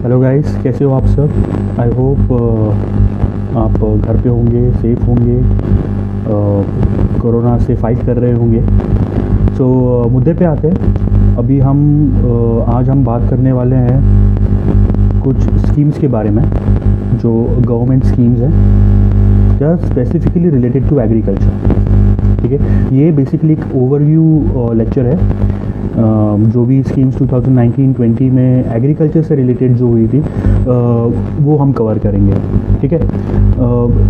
Hello guys, कैसे हो आप सब। आई होप आप घर पे होंगे, सेफ होंगे, कोरोना से फाइट कर रहे होंगे। मुद्दे पे आते हैं। अभी आज हम बात करने वाले हैं कुछ स्कीम्स के बारे में, जो गवर्नमेंट स्कीम्स हैं, या स्पेसिफिकली रिलेटेड टू एग्रीकल्चर। ठीक है, ये बेसिकली एक ओवरव्यू लेक्चर है। जो भी स्कीम्स 2019-20 में एग्रीकल्चर से रिलेटेड जो हुई थी, वो हम कवर करेंगे। ठीक है,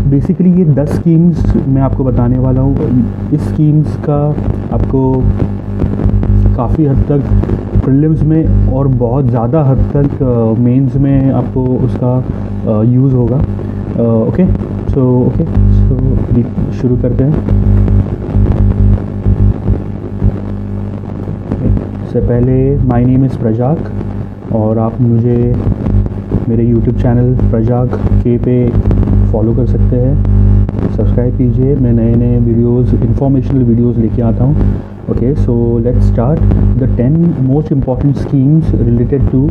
बेसिकली ये 10 स्कीम्स मैं आपको बताने वाला हूँ। इस स्कीम्स का आपको काफ़ी हद तक प्रीलिम्स में और बहुत ज़्यादा हद तक मेंस में आपको उसका यूज़ होगा। ओके, सो शुरू करते हैं। से पहले माय नेम इज़ प्रजाक, और आप मुझे मेरे यूट्यूब चैनल प्रजाक के पे फॉलो कर सकते हैं, सब्सक्राइब कीजिए। मैं नए नए वीडियोस, इंफॉर्मेशनल वीडियोस लेके आता हूँ। Okay, so let's start the 10 most important schemes related to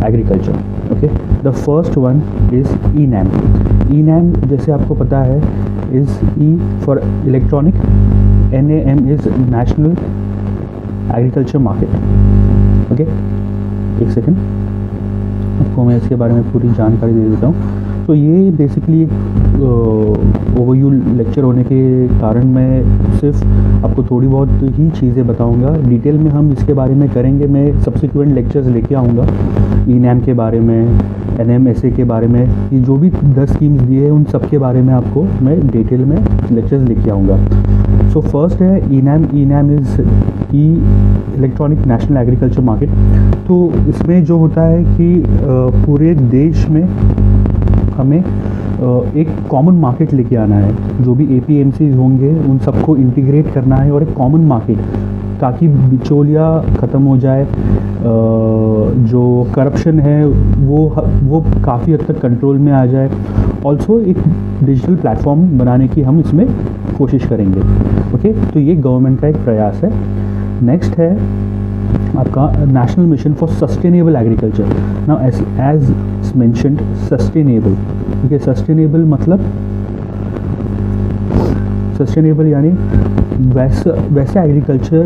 agriculture. Okay, the first one is e NAM. E NAM जैसे आपको पता है is E for electronic, NAM is national agriculture market. Okay, एक second, आपको मैं इसके बारे में पूरी जानकारी दे देता हूँ। तो ये बेसिकली ओवरव्यू लेक्चर होने के कारण मैं सिर्फ आपको थोड़ी बहुत ही चीज़ें बताऊंगा। डिटेल में हम इसके बारे में करेंगे, मैं सब्सिक्वेंट लेक्चर्स लेके आऊँगा ई-नैम के बारे में, NMSA के बारे में। ये जो भी 10 स्कीम्स दिए हैं उन सब के बारे में आपको मैं डिटेल में लेक्चर्स लेके आऊँगा। सो फर्स्ट है e NAM. E NAM is E electronic national agriculture market. तो इसमें जो होता है कि पूरे देश में हमें एक कॉमन मार्केट लेके आना है। जो भी APMCs होंगे उन सबको इंटीग्रेट करना है, और एक कॉमन मार्केट, ताकि बिचौलिया ख़त्म हो जाए, जो करप्शन है वो काफ़ी हद तक कंट्रोल में आ जाए। ऑल्सो एक डिजिटल प्लेटफॉर्म बनाने की हम इसमें कोशिश करेंगे। ओके, तो ये गवर्नमेंट का एक प्रयास है। नेक्स्ट है आपका national mission for sustainable agriculture. Now as mentioned, sustainable. ठीक है, सस्टेनेबल मतलब सस्टेनेबल यानी वैसा एग्रीकल्चर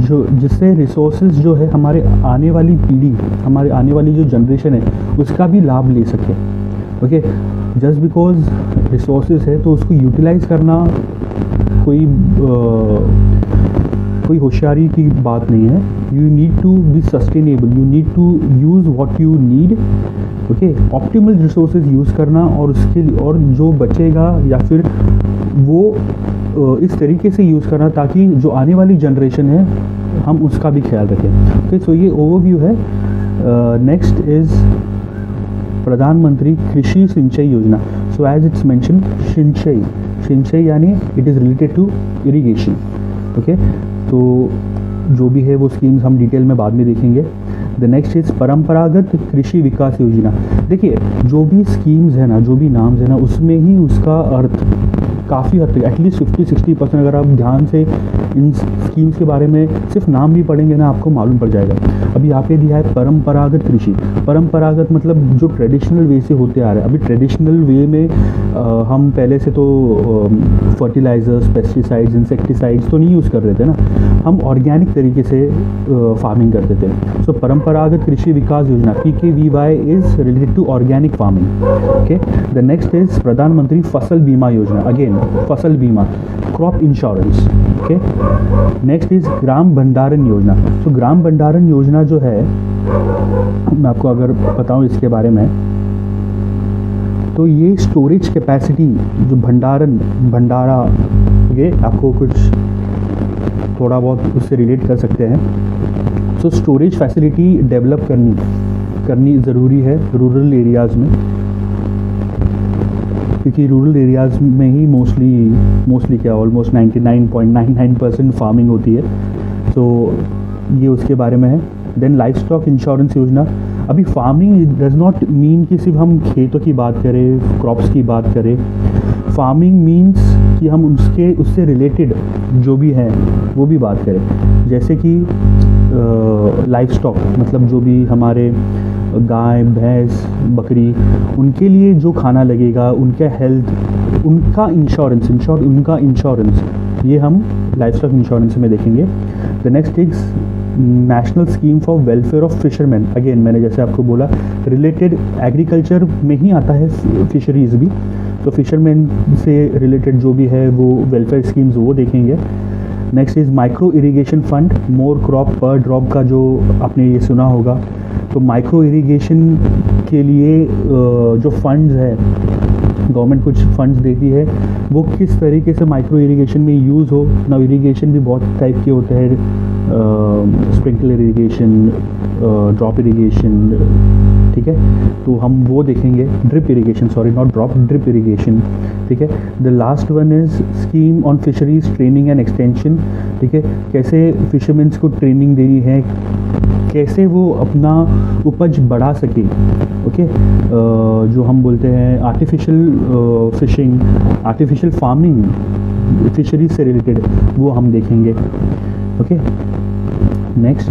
जो जिससे रिसोर्सेज जो है हमारे आने वाली पीढ़ी, हमारे आने वाली जो जनरेशन है उसका भी लाभ ले सके। ओके, जस्ट बिकॉज रिसोर्सेज है तो उसको यूटिलाइज करना कोई होशियारी की बात नहीं है। You need to be sustainable, you need to use what you need. Okay, optimal resources use करना, और उसके लिए और जो बचेगा या फिर वो इस तरीके से यूज़ करना ताकि जो आने वाली जनरेशन है हम उसका भी ख्याल रखें। ओके, सो ये ओवरव्यू है। नेक्स्ट इज़ प्रधानमंत्री कृषि सिंचाई योजना। सो एज इट्स मेंशन, सिंचाई यानी it is related to irrigation. Okay, तो जो भी है वो स्कीम्स हम डिटेल में बाद में देखेंगे। द नेक्स्ट इज़ परंपरागत कृषि विकास योजना। देखिए, जो भी स्कीम्स है ना, जो भी नाम्स है ना, उसमें ही उसका अर्थ काफ़ी हद तक, एटलीस्ट 50-60% अगर आप ध्यान से इन स्कीम्स के बारे में सिर्फ नाम भी पढ़ेंगे ना, आपको मालूम पड़ जाएगा। अभी यहाँ पे दिया है परंपरागत कृषि। परंपरागत मतलब जो ट्रेडिशनल वे से होते आ रहे हैं। अभी ट्रेडिशनल वे में हम पहले से तो फर्टिलाइजर्स, पेस्टिसाइड्स, इंसेक्टिसाइड्स तो नहीं यूज़ कर रहे थे ना, हम ऑर्गेनिक तरीके से फार्मिंग करते थे। सो परंपरागत कृषि Vikas Yojana PKVY is related to organic farming. Okay, the next is Pradhan Mantri Fasal Bima Yojana. Again Fasal Bima, crop insurance. Okay, next is Gram Bhandaran Yojana. तो ग्राम भंडारण योजना जो है, मैं आपको अगर बताऊं इसके बारे में, तो ये स्टोरेज कैपेसिटी, जो भंडारा, ये आपको कुछ थोड़ा बहुत उससे रिलेट कर सकते हैं। सो स्टोरेज फैसिलिटी डेवलप करनी ज़रूरी है रूरल एरियाज़ में, क्योंकि रूरल एरियाज़ में ही मोस्टली क्या ऑलमोस्ट 99.99% फार्मिंग होती है। तो ये उसके बारे में है। देन लाइफ स्टॉक इंश्योरेंस योजना। अभी फार्मिंग डज नॉट मीन कि सिर्फ हम खेतों की बात करें, क्रॉप्स की बात करें। फार्मिंग मीन्स कि हम उससे रिलेटेड जो भी हैं वो भी बात करें, जैसे कि लाइफ स्टॉक मतलब जो भी हमारे गाय भैंस बकरी, उनके लिए जो खाना लगेगा, उनका हेल्थ, उनका इंश्योरेंस, ये हम लाइफ स्टॉक इंश्योरेंस में देखेंगे। The next is national scheme for welfare of fisherman. Again मैंने जैसे आपको बोला रिलेटेड एग्रीकल्चर में ही आता है फिशरीज़ भी, तो फिशरमैन से रिलेटेड जो भी है वो वेलफेयर स्कीम्स वो देखेंगे। Next is micro irrigation fund, more crop पर ड्रॉप का जो आपने ये सुना होगा। तो माइक्रो इरिगेशन के लिए जो फंड्स है, गवर्नमेंट कुछ फंड्स देती है, वो किस तरीके से माइक्रो इरिगेशन में यूज़ हो। ना इरिगेशन भी बहुत टाइप के होते हैं, स्प्रिंकलर इरिगेशन, ड्रॉप इरिगेशन, ठीक है, तो हम वो देखेंगे। Drip irrigation, sorry not drop, drip irrigation, ठीक है। The last one is scheme on fisheries training and extension, ठीक है, कैसे फिशरमैन्स को ट्रेनिंग देनी है, कैसे वो अपना उपज बढ़ा सके। ओके, जो हम बोलते हैं artificial fishing, artificial farming, fisheries से रिलेटेड वो हम देखेंगे। ओके, नेक्स्ट,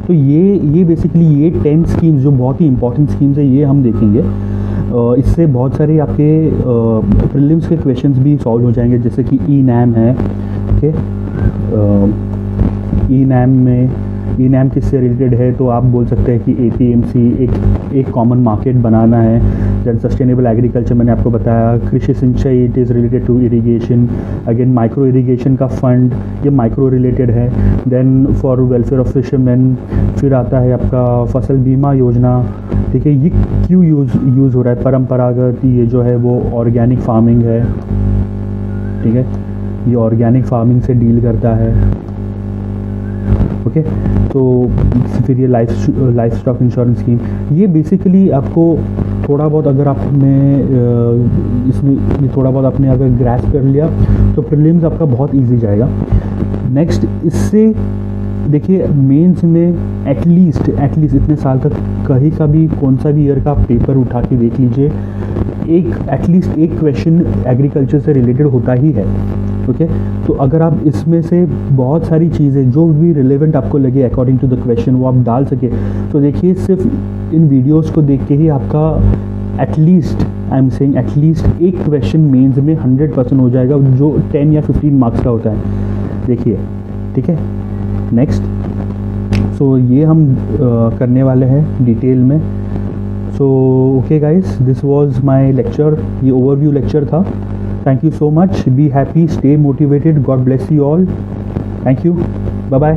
तो ये बेसिकली ये 10 स्कीम्स जो बहुत ही इंपॉर्टेंट स्कीम्स है ये हम देखेंगे। इससे बहुत सारे आपके प्रीलिम्स के क्वेश्चंस भी सॉल्व हो जाएंगे, जैसे कि ई-नैम है। ओके, ई-नैम किससे रिलेटेड है, तो आप बोल सकते हैं कि APMC एक कॉमन मार्केट बनाना है। दैन सस्टेनेबल एग्रीकल्चर मैंने आपको बताया, कृषि सिंचाई it is related to irrigation. Again micro irrigation का फंड ये माइक्रो रिलेटेड है। Then for welfare of fisherman फिर आता है आपका फसल बीमा योजना, ठीक है, ये क्यों यूज़ हो रहा है, परंपरागत ये जो है वो ऑर्गेनिक फार्मिंग है, ठीक है, ये ऑर्गेनिक फार्मिंग से डील करता है। ओके, तो फिर ये लाइफ स्टॉक इंश्योरेंस स्कीम, ये बेसिकली आपको थोड़ा बहुत अगर आपने इसमें ये थोड़ा बहुत आपने अगर ग्रैस्प कर लिया तो प्रीलिम्स आपका बहुत इजी जाएगा। नेक्स्ट, इससे देखिए मेंस में एटलीस्ट इतने साल तक कहीं का भी कौन सा भी ईयर का आप पेपर उठा के देख लीजिए, एटलीस्ट एक क्वेश्चन एग्रीकल्चर से रिलेटेड होता ही है। ओके, तो अगर आप इसमें से बहुत सारी चीज़ें जो भी रिलेवेंट आपको लगे अकॉर्डिंग टू द क्वेश्चन वो आप डाल सके, तो देखिए सिर्फ इन वीडियोस को देख के ही आपका एटलीस्ट एक क्वेश्चन मेंस में 100% हो जाएगा, जो 10 या 15 मार्क्स का होता है। देखिए, ठीक है। नेक्स्ट, सो ये हम करने वाले हैं डिटेल में। So okay guys, this was my lecture, ये ओवरव्यू लेक्चर था। Thank you so much. Be happy, stay motivated. God bless you all. Thank you. Bye bye.